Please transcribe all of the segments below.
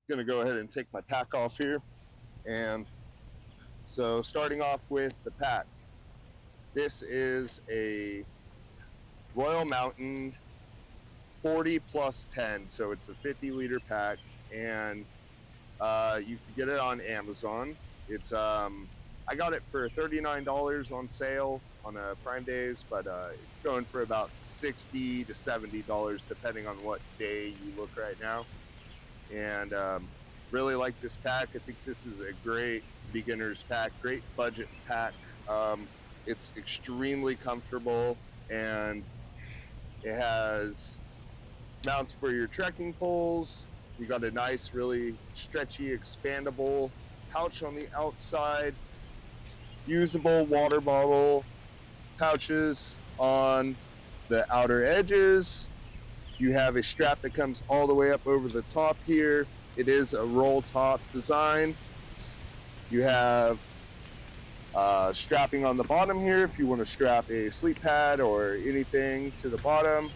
going to go ahead and take my pack off here. And so starting off with the pack, this is a Royal Mountain 40 plus 10. So it's a 50-liter pack, and you can get it on Amazon. It's I got it for $39 on sale on Prime Days, but it's going for about $60 to $70 depending on what day you look right now. And really like this pack. I think this is a great beginner's pack, great budget pack. It's extremely comfortable, and it has mounts for your trekking poles. You got a nice, really stretchy, expandable pouch on the outside, usable water bottle pouches on the outer edges. You have a strap that comes all the way up over the top here. It is a roll top design. You have strapping on the bottom here if you want to strap a sleep pad or anything to the bottom.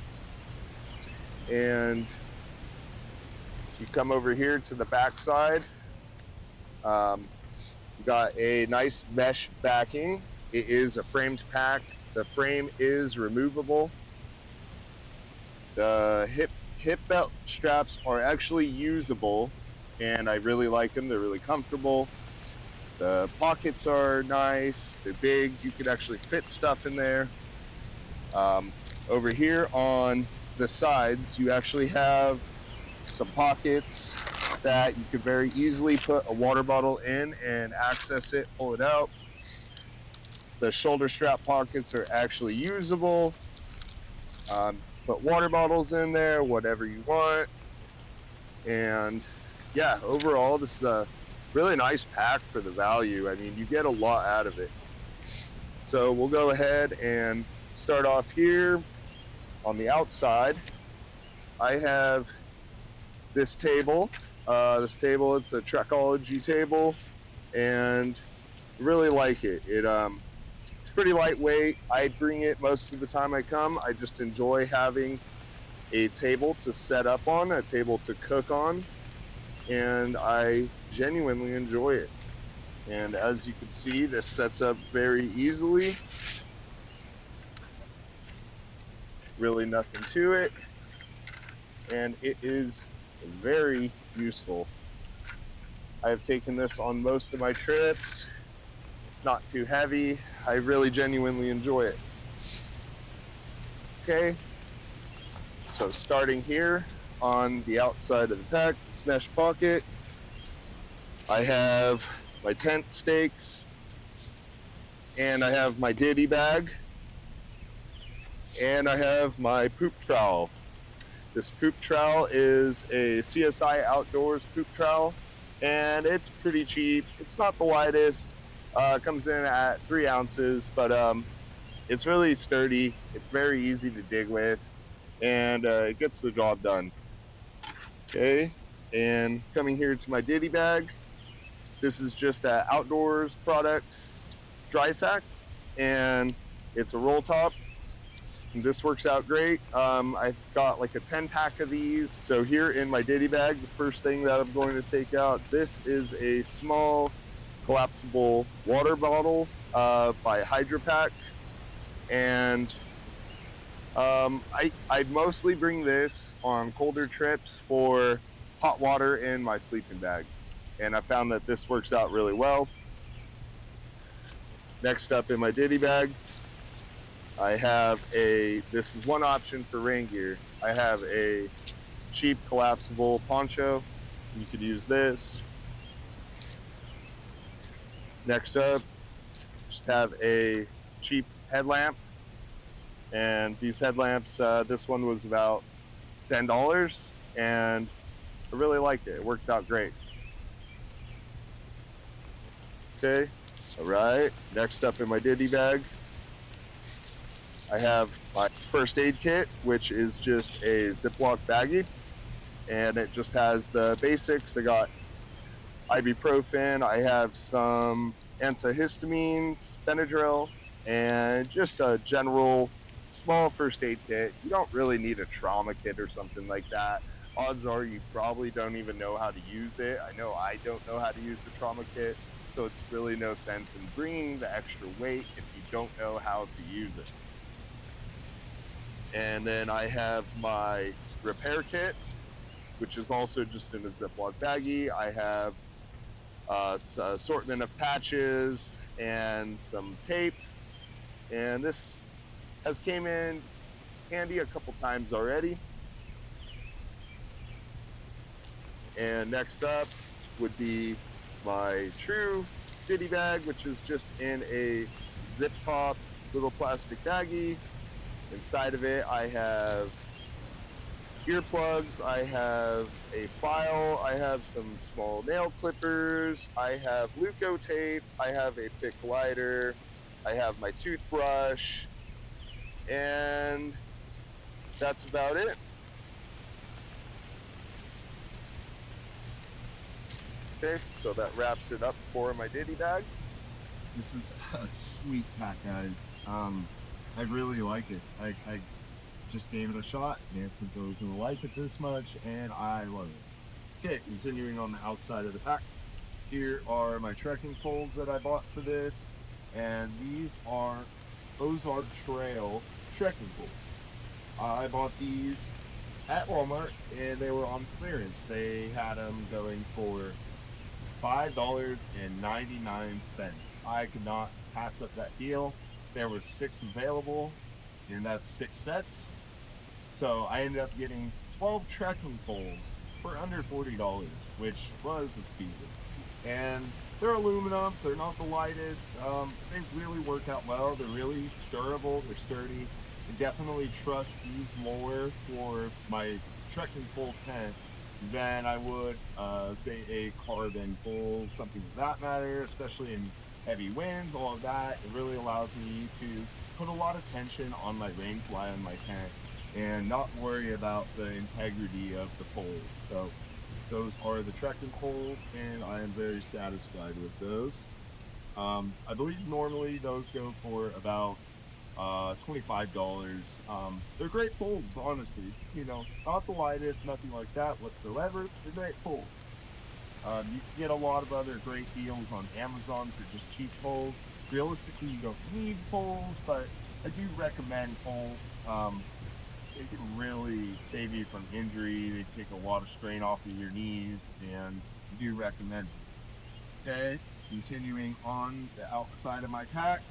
And if you come over here to the back side, you got a nice mesh backing. It is a framed pack. The frame is removable. The hip belt straps are actually usable, and I really like them. They're really comfortable. The pockets are nice. They're big. You could actually fit stuff in there. Over here on the sides, you actually have some pockets that you could very easily put a water bottle in and access it, pull it out. The shoulder strap pockets are actually usable. Put water bottles in there, whatever you want. And yeah, overall, this is a really nice pack for the value. I mean, you get a lot out of it. So we'll go ahead and start off here on the outside. I have this table. It's a Trekology table, and I really like it. It's pretty lightweight. I bring it most of the time I come. I just enjoy having a table to set up on, a table to cook on, and I genuinely enjoy it. And as you can see, this sets up very easily. Really nothing to it, and it is very useful. I have taken this on most of my trips. It's not too heavy. I really genuinely enjoy it. Okay, so starting here on the outside of the pack, this mesh pocket, I have my tent stakes, and I have my Ditty Bag, and I have my poop trowel. This poop trowel is a CSI Outdoors poop trowel, and it's pretty cheap. It's not the widest. It comes in at 3 ounces, but it's really sturdy. It's very easy to dig with, and it gets the job done. Okay, and coming here to my Ditty Bag, this is just a Outdoors Products dry sack, and it's a roll top. This works out great. I've got like a 10-pack of these. So here in my Ditty Bag, the first thing that I'm going to take out, this is a small collapsible water bottle by Hydro Pack. And I mostly bring this on colder trips for hot water in my sleeping bag. And I found that this works out really well. Next up in my Ditty Bag, I have this is one option for rain gear. I have a cheap collapsible poncho. You could use this. Next up, just have a cheap headlamp. And these headlamps, this one was about $10, and I really liked it. It works out great. Okay, all right. Next up in my Ditty Bag, I have my first aid kit, which is just a Ziploc baggie, and it just has the basics. I got ibuprofen, I have some antihistamines, Benadryl, and just a general small first aid kit. You don't really need a trauma kit or something like that. odds are you probably don't even know how to use it. I know I don't know how to use the trauma kit, so it's really no sense in bringing the extra weight if you don't know how to use it. And then I have my repair kit, which is also just in a Ziploc baggie. I have assortment of patches and some tape, and this has came in handy a couple times already. And next up would be my true Ditty Bag, which is just in a zip top little plastic baggie. Inside of it, I have earplugs, I have a file, I have some small nail clippers, I have Luco tape, I have a pick lighter, I have my toothbrush, and that's about it. Okay, so that wraps it up for my Ditty Bag. This is a sweet pack, guys. I really like it. I just gave it a shot. I didn't think I was going to like it this much, and I love it. Okay, continuing on the outside of the pack. Here are my trekking poles that I bought for this, and these are Ozark Trail trekking poles. I bought these at Walmart, and they were on clearance. They had them going for $5.99. I could not pass up that deal. There were 6 available, and that's 6 sets. So I ended up getting 12 trekking poles for under $40, which was a steal. And they're aluminum, they're not the lightest. They really work out well. They're really durable, they're sturdy. I definitely trust these more for my trekking pole tent than I would, say, a carbon pole, something of that matter, especially in heavy winds, all of that. It really allows me to put a lot of tension on my range line on my tent and not worry about the integrity of the poles. So those are the trekking poles, and I am very satisfied with those. I believe normally those go for about $25. They're great poles, honestly. You know, not the lightest, nothing like that whatsoever. They're great poles. You can get a lot of other great deals on Amazon for just cheap poles. Realistically, you don't need poles, but I do recommend poles. They can really save you from injury. They take a lot of strain off of your knees, and I do recommend it. Okay, continuing on the outside of my pack.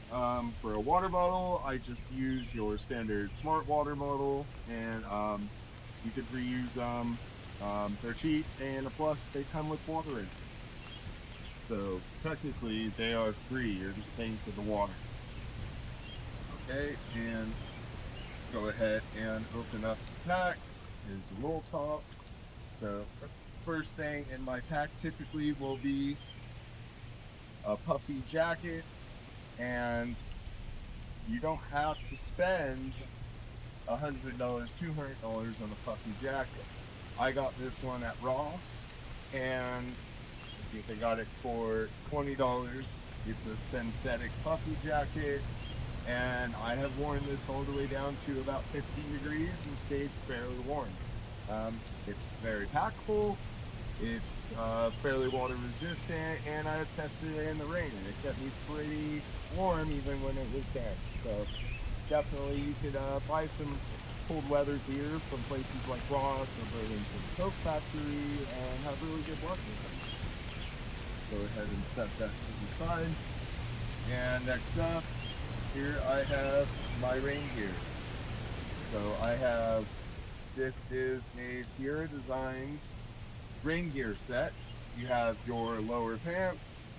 For a water bottle, I just use your standard smart water bottle, and you could reuse them. They're cheap, and plus they come with water in it. So technically they are free, you're just paying for the water. Okay, and let's go ahead and open up the pack. Is a roll top. So first thing in my pack typically will be a puffy jacket, and you don't have to spend $100, $200 on a puffy jacket. I got this one at Ross, and I think I got it for $20. It's a synthetic puffy jacket, and I have worn this all the way down to about 15 degrees and stayed fairly warm. It's very packable, it's fairly water resistant, and I have tested it in the rain, and it kept me pretty warm even when it was damp. So definitely you could buy some cold weather gear from places like Ross or Burlington Coke Factory and have really good luck with them. Go ahead and set that to the side. And next up, here I have my rain gear. So I have, this is a Sierra Designs rain gear set. You have your lower pants,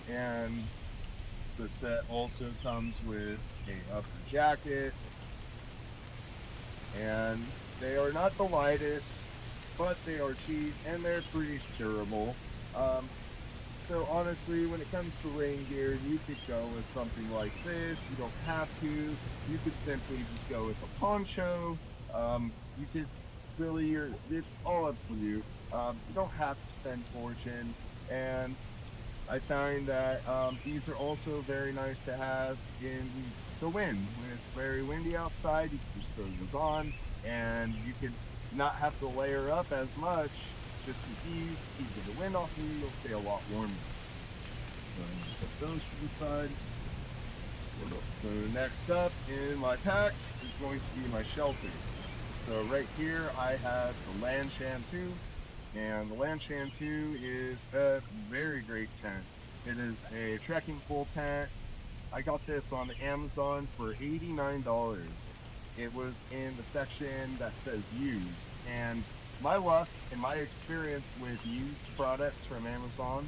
and the set also comes with a upper jacket, and they are not the lightest, but they are cheap and they're pretty durable. So honestly, when it comes to rain gear, you could go with something like this. You don't have to. You could simply just go with a poncho. You could really, it's all up to you. You don't have to spend fortune, and I find that these are also very nice to have in the wind. When it's very windy outside, you can just throw those on, and you could not have to layer up as much. Just with these, keep the wind off you, you'll stay a lot warmer. Set those to the side. So next up in my pack is going to be my shelter. So right here I have the Lanshan 2, and the Lanshan 2 is a very great tent. It is a trekking pole tent. I got this on Amazon for $89. It was in the section that says used, and my luck and my experience with used products from Amazon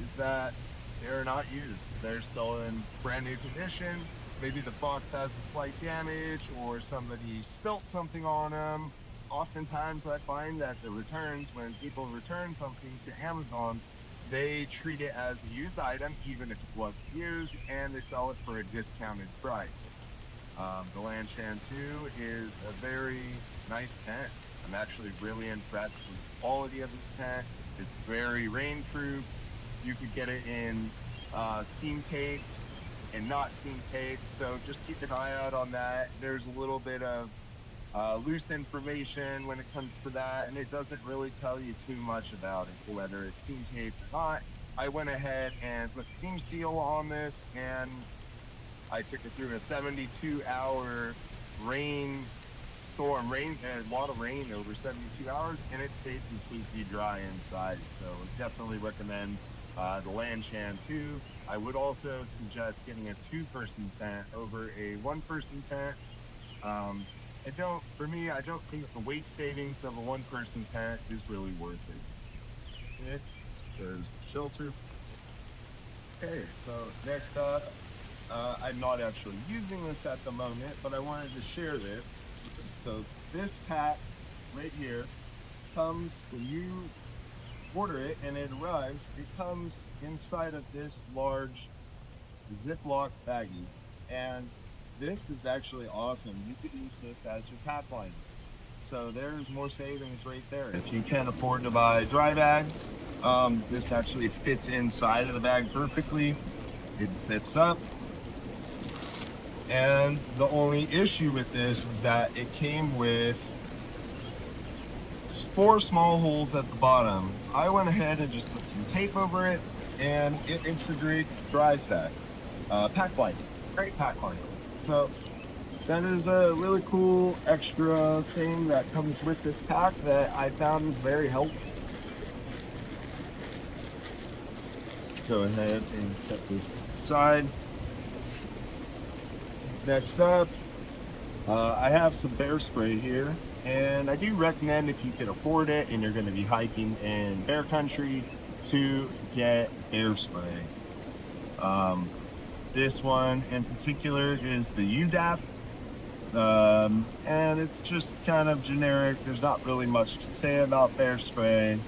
is that they're not used. They're still in brand new condition. Maybe the box has a slight damage or somebody spilt something on them. Oftentimes I find that the returns, when people return something to Amazon, they treat it as a used item even if it wasn't used, and they sell it for a discounted price. The Lanshan 2 is a very nice tent. I'm actually really impressed with the quality of this tent. It's very rainproof. You could get it in seam taped and not seam taped, so just keep an eye out on that. There's a little bit of loose information when it comes to that, and it doesn't really tell you too much about it, whether it's seam taped or not. I went ahead and put seam seal on this, and I took it through a 72-hour storm, a lot of rain over 72 hours, and it stayed completely dry inside. So definitely recommend the Lanshan 2. I would also suggest getting a 2-person tent over a 1-person tent. I don't think the weight savings of a 1-person tent is really worth it. Okay, there's the shelter. Okay, so next up, I'm not actually using this at the moment, but I wanted to share this. So this pack right here comes, when you order it and it arrives, it comes inside of this large Ziploc baggie, and this is actually awesome. You could use this as your pack line. So there's more savings right there. If you can't afford to buy dry bags, this actually fits inside of the bag perfectly. It zips up. And the only issue with this is that it came with 4 small holes at the bottom. I went ahead and just put some tape over it, and it's a great dry set. Pack lining, great pack lining. So that is a really cool extra thing that comes with this pack that I found was very helpful. Go ahead and set this aside. Next up, I have some bear spray here, and I do recommend, if you can afford it and you're going to be hiking in bear country, to get bear spray. This one in particular is the Udap, and it's just kind of generic. There's not really much to say about bear spray.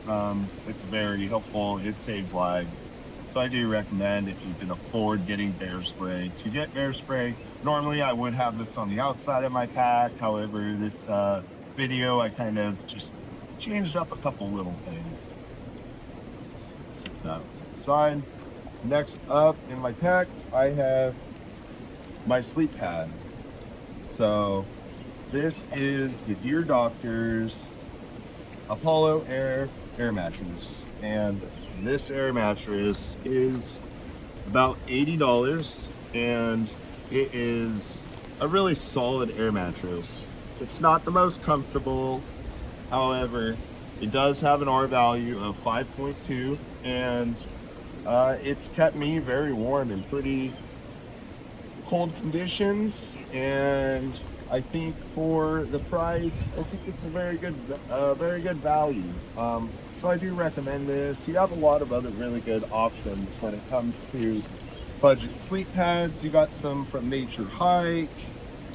It's very helpful. It saves lives. So I do recommend, if you can afford getting bear spray, to get bear spray. Normally I would have this on the outside of my pack. However, this video I kind of just changed up a couple little things. Set that to the side. Next up in my pack, I have my sleep pad. So this is the Dear Doctor's Apollo Air mattress, and this air mattress is about $80, and it is a really solid air mattress. It's not the most comfortable, however, it does have an R value of 5.2, and it's kept me very warm in pretty cold conditions, and I think for the price, I think it's a very good value. So I do recommend this. You have a lot of other really good options when it comes to budget sleep pads. You got some from Nature Hike,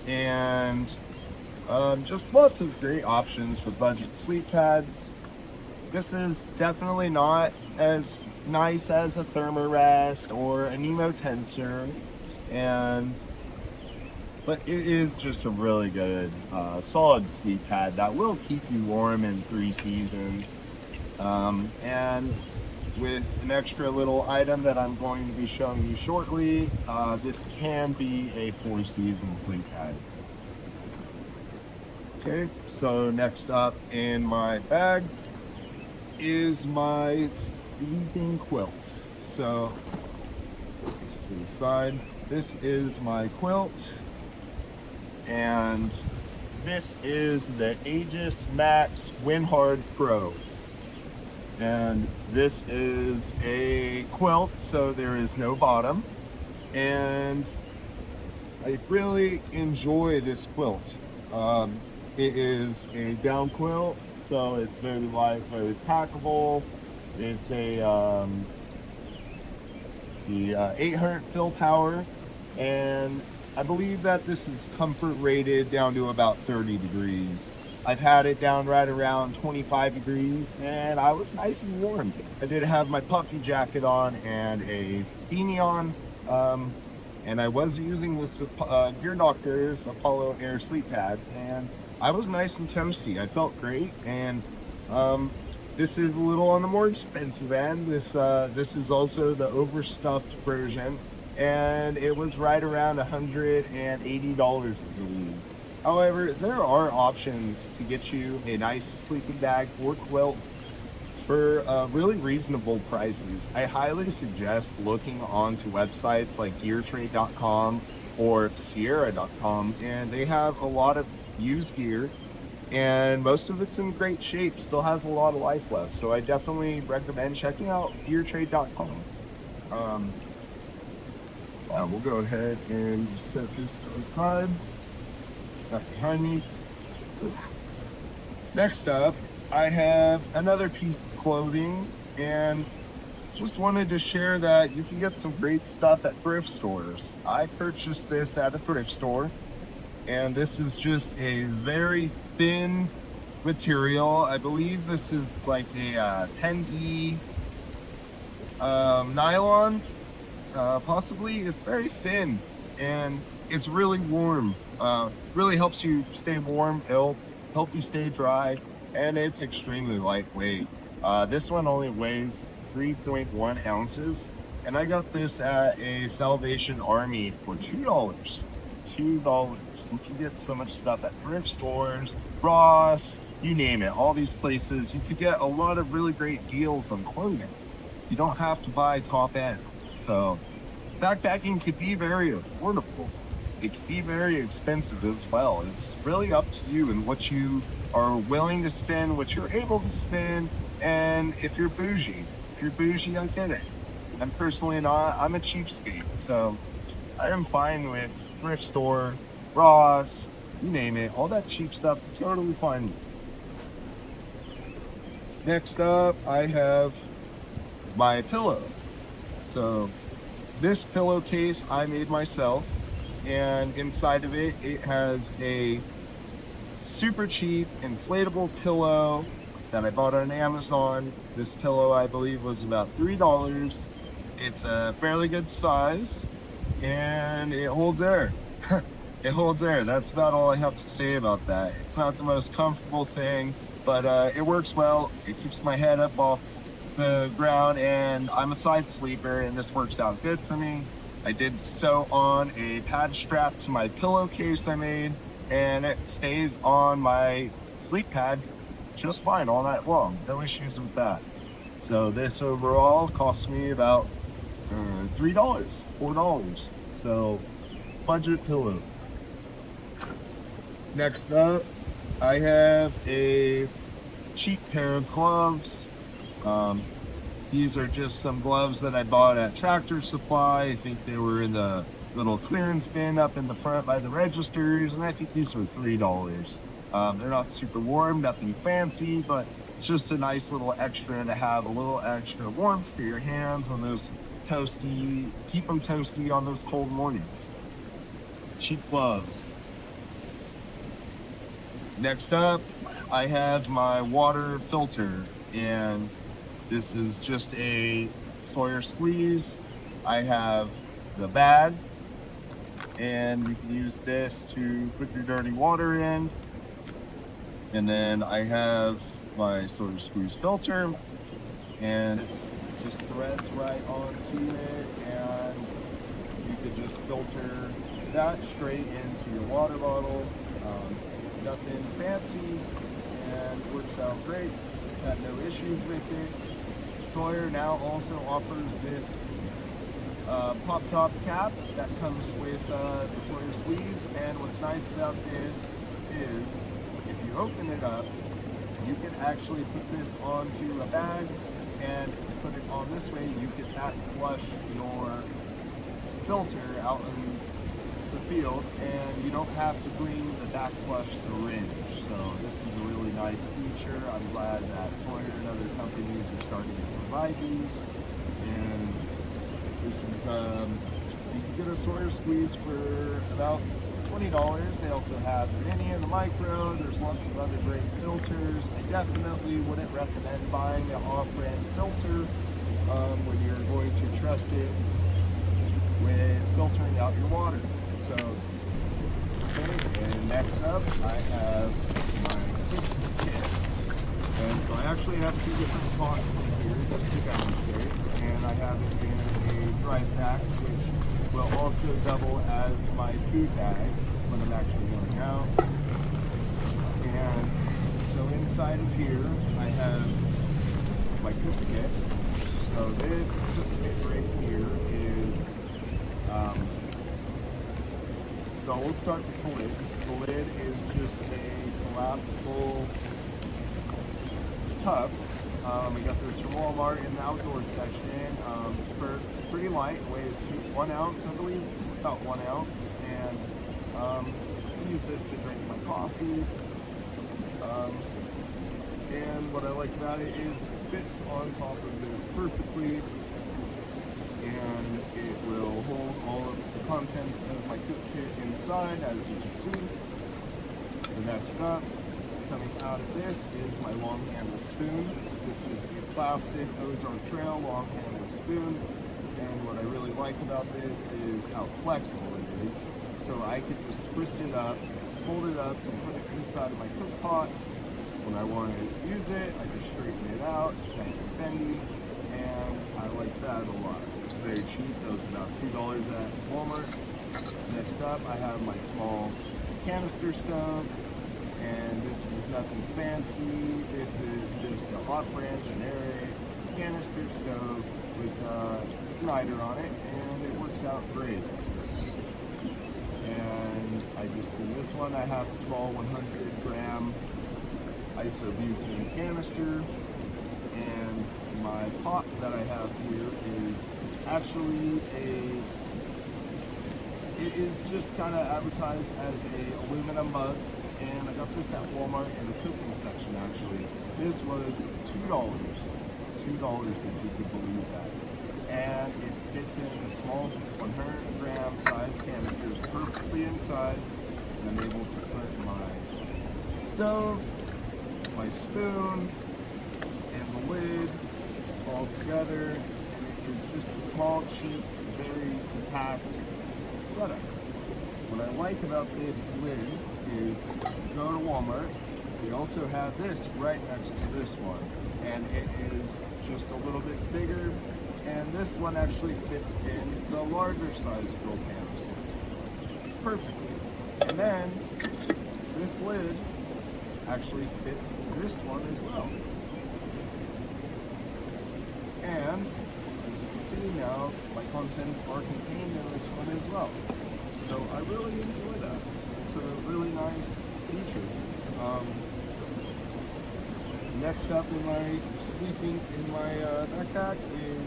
and just lots of great options for budget sleep pads. This is definitely not as nice as a Thermarest or a Nemo Tensor, but it is just a really good, solid sleep pad that will keep you warm in 3 seasons. And with an extra little item that I'm going to be showing you shortly, this can be a 4-season sleep pad. Okay, so next up in my bag is my sleeping quilt. So set this to the side. This is my quilt, and this is the Aegismax Windhard Pro. And this is a quilt, so there is no bottom. And I really enjoy this quilt. It is a down quilt, so it's very light, very packable. It's a 800 fill power, and I believe that this is comfort rated down to about 30 degrees. I've had it down right around 25 degrees, and I was nice and warm. I did have my Puffy jacket on and a beanie on, and I was using this Gear Doctor's Apollo Air sleep pad, and I was nice and toasty. I felt great, and this is a little on the more expensive end. This is also the overstuffed version, and it was right around $180, I believe. However, there are options to get you a nice sleeping bag or quilt for really reasonable prices. I highly suggest looking onto websites like geartrade.com or sierra.com, and they have a lot of used gear, and most of it's in great shape, still has a lot of life left. So I definitely recommend checking out geartrade.com. We'll go ahead and set this to the side. Back behind me. Next up, I have another piece of clothing, and just wanted to share that you can get some great stuff at thrift stores. I purchased this at a thrift store, and this is just a very thin material. I believe this is like a 10D nylon, possibly. It's very thin, and it's really warm. Really helps you stay warm. It'll help you stay dry, and it's extremely lightweight. This one only weighs 3.1 ounces, and I got this at a Salvation Army for $2. $2. You can get so much stuff at thrift stores, Ross, you name it. All these places, you could get a lot of really great deals on clothing. You don't have to buy top end. So backpacking could be very affordable. It can be very expensive as well. It's really up to you and what you are willing to spend, what you're able to spend, and if you're bougie. If you're bougie, I get it. I'm personally not. I'm a cheapskate, so I am fine with thrift store, Ross, you name it. All that cheap stuff, totally fine with. Next up, I have my pillow. So this pillowcase I made myself, and inside of it, it has a super cheap inflatable pillow that I bought on Amazon. This pillow, I believe, was about $3. It's a fairly good size, and it holds air. It holds air. That's about all I have to say about that. It's not the most comfortable thing, but it works well. It keeps my head up off the ground, and I'm a side sleeper, and this works out good for me. I did sew on a pad strap to my pillowcase I made, and it stays on my sleep pad just fine all night long. No issues with that. So this overall cost me about $3, $4. So budget pillow. Next up, I have a cheap pair of gloves. These are just some gloves that I bought at Tractor Supply. I think they were in the little clearance bin up in the front by the registers, and I think these were $3. They're not super warm, nothing fancy, but it's just a nice little extra to have a little extra warmth for your hands on those toasty, keep them toasty on those cold mornings. Cheap gloves. Next up, I have my water filter, and this is just a Sawyer Squeeze. I have the bag, and you can use this to put your dirty water in. And then I have my Sawyer Squeeze filter, and this just threads right onto it, and you could just filter that straight into your water bottle. nothing fancy, and works out great. Had no issues with it. Sawyer now also offers this pop top cap that comes with the Sawyer Squeeze, and what's nice about this is if you open it up, you can actually put this onto a bag, and if you put it on this way, you can back flush your filter out in the field, and you don't have to bring the back flush syringe. So this is a really nice feature. I'm glad that Sawyer and other companies are starting to provide these. And this is you can get a Sawyer Squeeze for about $20. They also have the mini and the micro. There's lots of other great filters. I definitely wouldn't recommend buying an off-brand filter when you're going to trust it with filtering out your water. So, okay, and next up I have my kit. And so I actually have two different pots in here just to demonstrate. And I have it in a dry sack, which will also double as my food bag when I'm actually going out. And so inside of here I have my cook kit. So this cook kit right here is so we'll start with the lid. The lid is just a collapsible cup. We got this from Walmart in the outdoor section. It's pretty light, weighs 1 ounce, I believe, about 1 ounce. And I use this to drink my coffee. And what I like about it is it fits on top of this perfectly, and it will hold all of the contents of my cook kit inside, as you can see. So next up, coming out of this is my long handle spoon. This is a plastic Ozark Trail long handle spoon, and what I really like about this is how flexible it is. So I could just twist it up, fold it up, and put it inside of my cook pot. When I want to use it, I just straighten it out. It's nice and bendy, and I like that a lot. Very cheap. That was about $2 at Walmart. Next up, I have my small canister stove, and this is nothing fancy. This is just an off-brand generic canister stove with a igniter on it, and it works out great. And in this one, I have a small 100-gram isobutane canister, and my pot that I have here is actually it is just kind of advertised as a aluminum mug, and I got this at Walmart in the cooking section. Actually, this was $2, if you could believe that. And it fits in a small 100-gram size canisters perfectly inside, and I'm able to put my stove, my spoon, and the lid all together, and it is just a small, cheap, very compact setup. What I like about this lid is, you go to Walmart, they also have this right next to this one, and it is just a little bit bigger, and this one actually fits in the larger size fill canister perfectly. And then this lid actually fits this one as well. And as you can see now, my contents are contained in this one as well. So I really enjoy that. It's a really nice feature. Next up in my sleeping in my backpack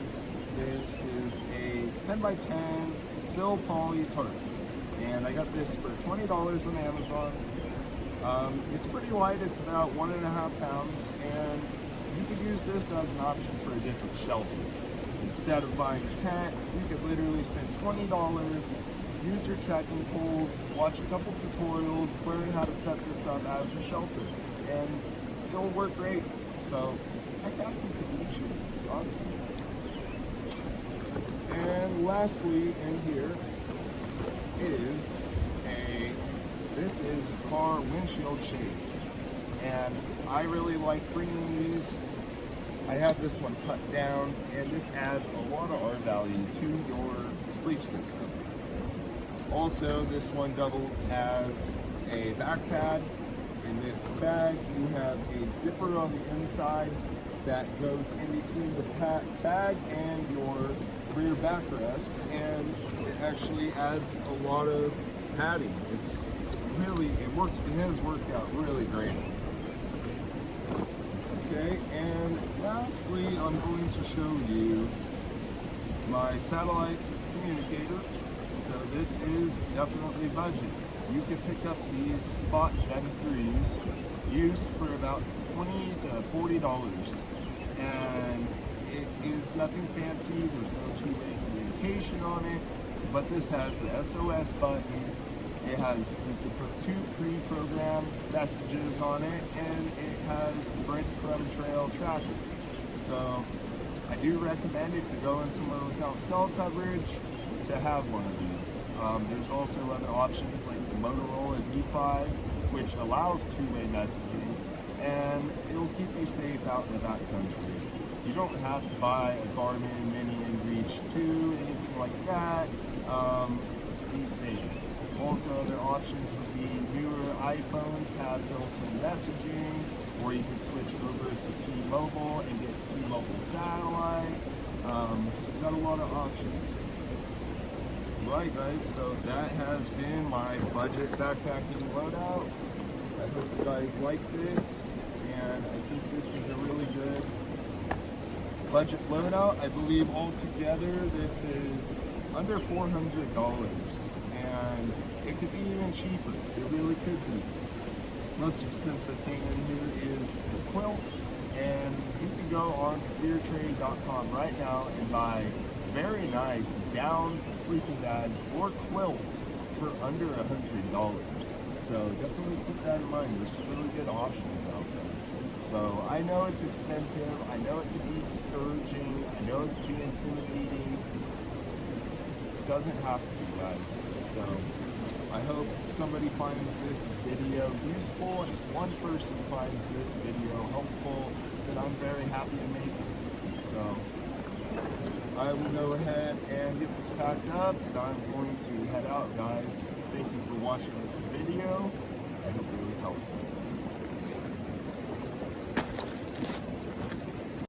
is this is a 10x10 sill poly tarp, and I got this for $20 on Amazon. It's pretty light, it's about 1.5 pounds, and you could use this as an option for a different shelter. Instead of buying a tent, you could literally spend $20, use your trekking poles, watch a couple tutorials, learn how to set this up as a shelter, and it'll work great. So I think you could beat you, honestly. And lastly in here is this is a car windshield shade, and I really like bringing these. I have this one cut down, and this adds a lot of R value to your sleep system. Also, this one doubles as a back pad, In this bag, you have a zipper on the inside that goes in between the bag and your rear backrest, and it actually adds a lot of padding. It's really, it has worked out really great. Okay, and lastly, I'm going to show you my satellite communicator. So this is definitely budget. You can pick up these Spot Gen 3s used for about $20 to $40, and it is nothing fancy. There's no two-way communication on it, but this has the SOS button. It has, you can put 2 pre-programmed messages on it, and it has the breadcrumb trail tracker. So I do recommend, if you're going somewhere without cell coverage, to have one of these. There's also other options like the Motorola D5, which allows two-way messaging, and it'll keep you safe out in the backcountry. You don't have to buy a Garmin Mini InReach 2, anything like that, to be safe. Also, other options would be newer iPhones have built-in messaging, or you can switch over to T-Mobile and get T-Mobile satellite. So you've got a lot of options. Right, guys, so that has been my budget backpacking loadout. I hope you guys like this, and I think this is a really good budget loadout. I believe altogether this is under $400, and it could be even cheaper. It really could be. Most expensive thing in here is the quilt, and you can go on to geartrade.com right now and buy very nice down sleeping bags or quilts for under $100. So definitely keep that in mind. There's some really good options out there. So I know it's expensive. I know it can be discouraging. I know it can be intimidating. It doesn't have to be, guys. So I hope somebody finds this video useful. Just one person finds this video helpful, then I'm very happy to make it. So I will go ahead and get this packed up, and I'm going to head out, guys. Thank you for watching this video. I hope it was helpful.